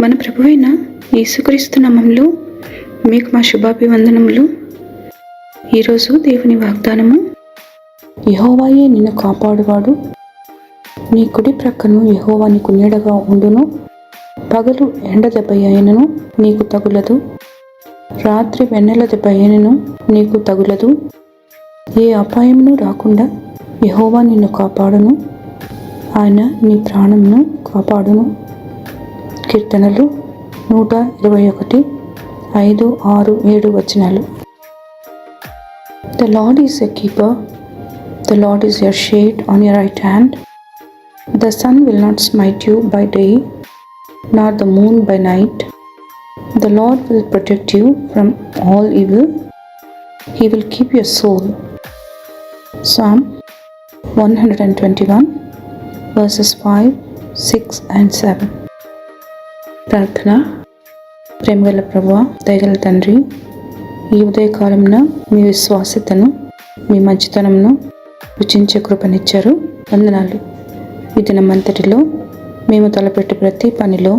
మన ప్రభువైన యేసుక్రీస్తు నామములో మీకు మా శుభాభివందనములు. ఈరోజు దేవుని వాగ్దానము, యెహోవాయే నిన్ను కాపాడువాడు, నీ కుడి ప్రక్కను యెహోవా నీకు నీడగా ఉండును. పగలు ఎండ దెబ్బ అయినను నీకు తగులదు, రాత్రి వెన్నెల దెబ్బ అయినను నీకు తగులదు. ఏ అపాయమును రాకుండా యెహోవా నిన్ను కాపాడును, ఆయన నీ ప్రాణమును కాపాడును. కీర్తనలు 121, 5, 6, 7 వచనాలు. The Lord is your keeper, the Lord is your shade on your right hand. The sun will not smite you by day, nor the moon by night. The Lord will protect you from all evil. He will keep your soul. Psalm 121 verses 5, 6 and 7. ప్రార్థన. ప్రేమగల ప్రభువా, దయగల తండ్రి, ఈ ఉదయకాలంన మీ విశ్వాసతను, మీ మంచితనమును రుచించే కృపనిచ్చారు. వందనాలు. ఈ దినమంతటిలో మేము తలపెట్టే ప్రతి పనిలో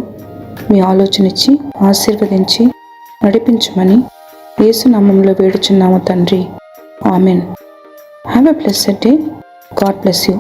మీ ఆలోచన ఇచ్చి ఆశీర్వదించి నడిపించమని యేసు నామములో వేడుచున్నాము తండ్రి. Amen. Have a blessed day. God bless you.